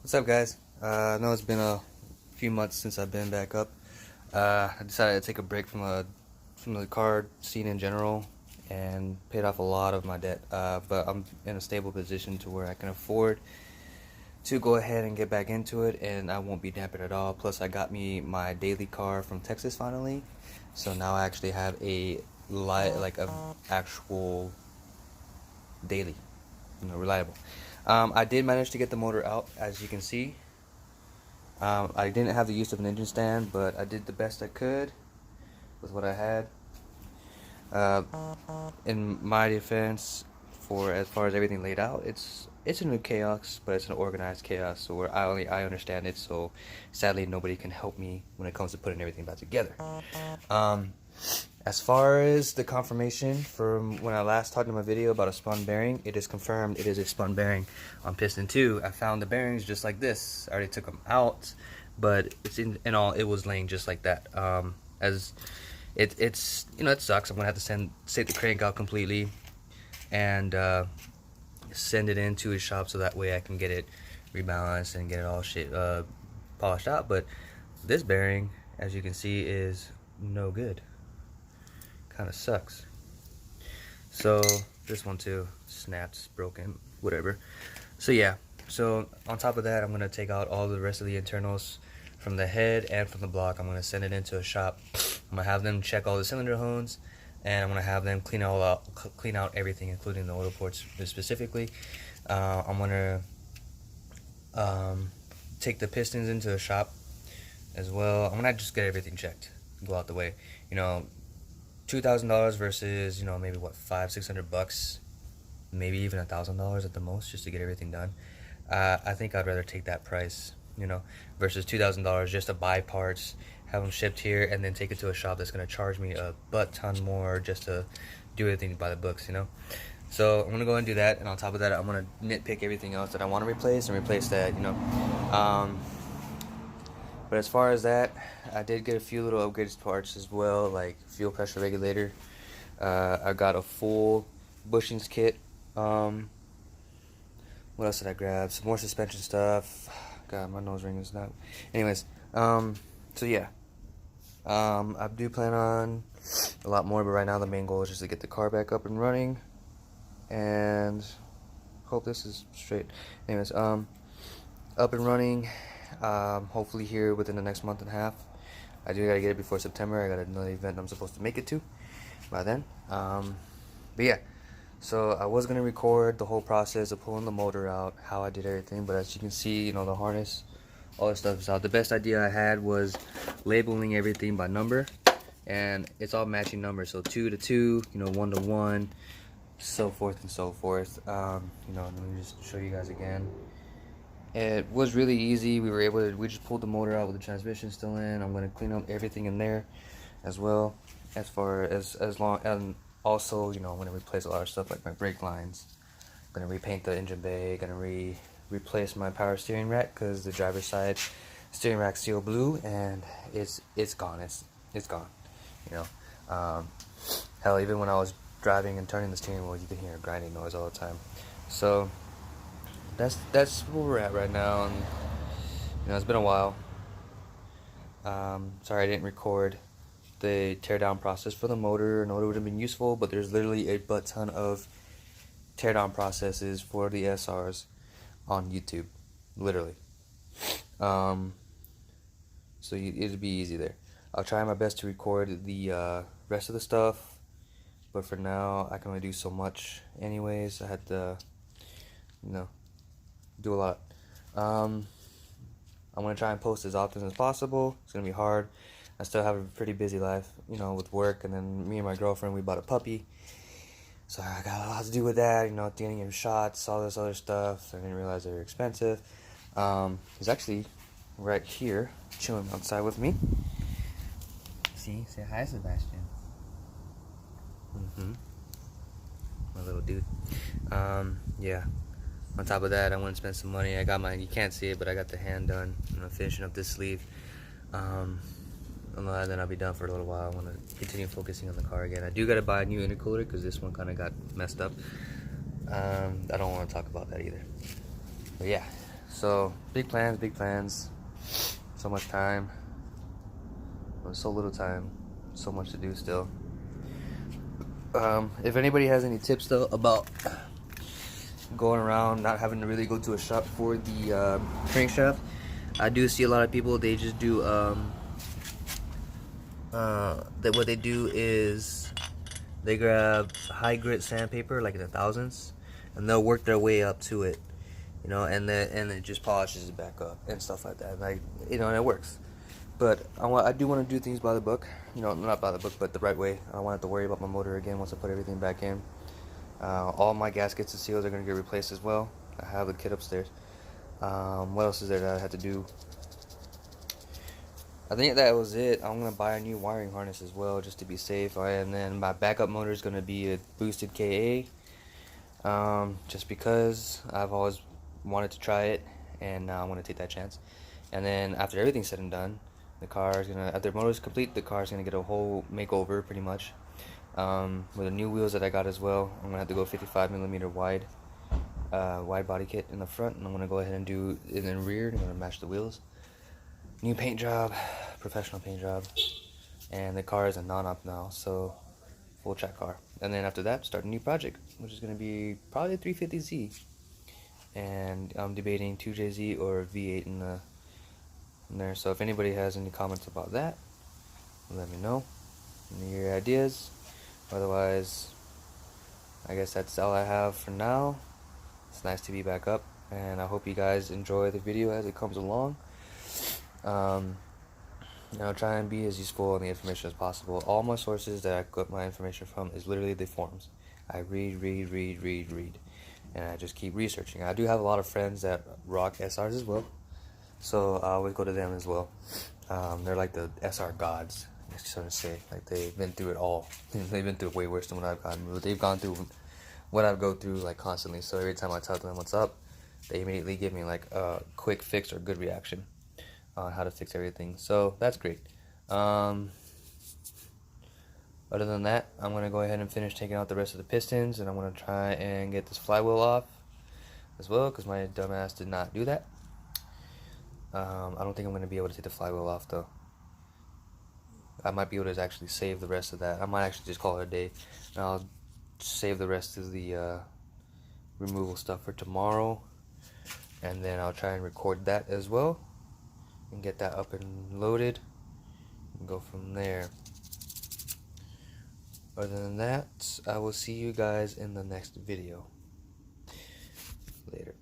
What's up, guys? I know it's been a few months since I've been back up. I decided to take a break from the car scene in general and paid off a lot of my debt. But I'm in a stable position to where I can afford to go ahead and get back into it, and I won't be dampened at all. Plus, I got me my daily car from Texas finally, so now I actually have a actual daily, reliable. I did manage to get the motor out, as you can see. I didn't have the use of an engine stand, but I did the best I could with what I had. Uh, in my defense, for as far as everything laid out, it's a new chaos, but it's an organized chaos. So where I understand it. So sadly, nobody can help me when it comes to putting everything back together. Um, as far as the confirmation from when I last talked in my video about a spun bearing, it is confirmed. It is a spun bearing on piston 2. I found the bearings just like this. I already took them out, but it's in all, it was laying just like that. As it's it sucks. I'm gonna have to take the crank out completely and send it into a shop so that way I can get it rebalanced and get it all polished out. But this bearing, as you can see, is no good. Kind of sucks. So this one too, snapped, broken, whatever. So yeah, so on top of that, I'm gonna take out all the rest of the internals from the head and from the block. I'm gonna send it into a shop. I'm gonna have them check all the cylinder holes, and I'm gonna have them clean out everything, including the oil ports specifically. I'm gonna take the pistons into a shop as well. I'm gonna just get everything checked, go out the way. $2,000 versus maybe what, $500-600, maybe even $1,000 at the most, just to get everything done. I think I'd rather take that price, versus $2,000 just to buy parts, have them shipped here, and then take it to a shop that's gonna charge me a butt ton more just to do everything by the books. So I'm gonna go and do that, and on top of that, I'm gonna nitpick everything else that I want to replace and replace that. But as far as that, I did get a few little upgraded parts as well, like fuel pressure regulator. I got a full bushings kit. What else did I grab? Some more suspension stuff. God, my nose ring is not. Anyways, so yeah. I do plan on a lot more, but right now the main goal is just to get the car back up and running. And hope this is straight. Anyways, up and running. Hopefully here within the next month and a half. I do gotta get it before September. I got another event I'm supposed to make it to by then. But yeah, so I was gonna record the whole process of pulling the motor out, how I did everything, but as you can see, the harness, all this stuff is out. The best idea I had was labeling everything by number, and it's all matching numbers, so 2 to 2, 1 to 1, so forth and so forth. Let me just show you guys again. It was really easy. We just pulled the motor out with the transmission still in. I'm going to clean up everything in there as well, as long, and also, I'm going to replace a lot of stuff like my brake lines. I'm going to repaint the engine bay, going to replace my power steering rack, because the driver's side steering rack's steel blue, and it's gone. It's gone. Hell, even when I was driving and turning the steering wheel, you can hear a grinding noise all the time. So that's where we're at right now, and it's been a while. Sorry I didn't record the teardown process for the motor. I know it would have been useful, but there's literally a butt ton of teardown processes for the SRs on YouTube, literally. So it'd be easy there. I'll try my best to record the rest of the stuff, but for now I can only do so much anyways. I had to do a lot. I'm gonna try and post as often as possible. It's gonna be hard. I still have a pretty busy life, with work, and then me and my girlfriend, we bought a puppy, so I got a lot to do with that. Getting him shots, all this other stuff. I didn't realize they were expensive. He's actually right here chilling outside with me. See, say hi, Sebastian. My little dude. Yeah. On top of that, I want to spend some money. I got you can't see it, but I got the hand done. I'm finishing up this sleeve. And then I'll be done for a little while. I want to continue focusing on the car again. I do got to buy a new intercooler because this one kind of got messed up. I don't want to talk about that either. But yeah, So big plans, so much time, so little time, so much to do still. If anybody has any tips though about going around not having to really go to a shop for the crankshaft, I do see a lot of people, they just do that what they do is they grab high grit sandpaper, like in the thousands, and they'll work their way up to it, you know, and it just polishes it back up and stuff like that. Like, you know, and it works. But I do want to do things by the book, you know, not by the book, but the right way. I don't want to have to worry about my motor again once I put everything back in. All my gaskets and seals are going to get replaced as well. I have the kit upstairs. What else is there that I had to do? I think that was it. I'm going to buy a new wiring harness as well, just to be safe. And then my backup motor is going to be a boosted KA. Just because I've always wanted to try it, and now I want to take that chance. And then after everything's said and done, the car is gonna, after the motor is complete, the car is gonna get a whole makeover pretty much. With the new wheels that I got as well, I'm gonna have to go 55mm wide body kit in the front, and I'm gonna go ahead and do in the rear. I'm gonna match the wheels. New paint job, professional paint job, and the car is a non-op now, so full track car. And then after that, start a new project, which is gonna be probably a 350Z. And I'm debating 2JZ or V8 in there. So if anybody has any comments about that, let me know. Any of your ideas. Otherwise, I guess that's all I have for now. It's nice to be back up, and I hope you guys enjoy the video as it comes along. I'll try and be as useful on the information as possible. All my sources that I got my information from is literally the forums. I read, and I just keep researching. I do have a lot of friends that rock SRs as well, so I always go to them as well. They're like the SR gods, I guess you say. Like, they've been through it all. They've been through way worse than what I've gone through. They've gone through what I've go through like constantly. So every time I tell them what's up, they immediately give me like a quick fix or good reaction on how to fix everything. So that's great. Other than that, I'm going to go ahead and finish taking out the rest of the pistons, and I'm going to try and get this flywheel off as well, because my dumbass did not do that. I don't think I'm going to be able to take the flywheel off though. I might be able to actually save the rest of that. I might actually just call it a day, and I'll save the rest of the removal stuff for tomorrow, and then I'll try and record that as well and get that up and loaded and go from there. Other than that, I will see you guys in the next video. Later.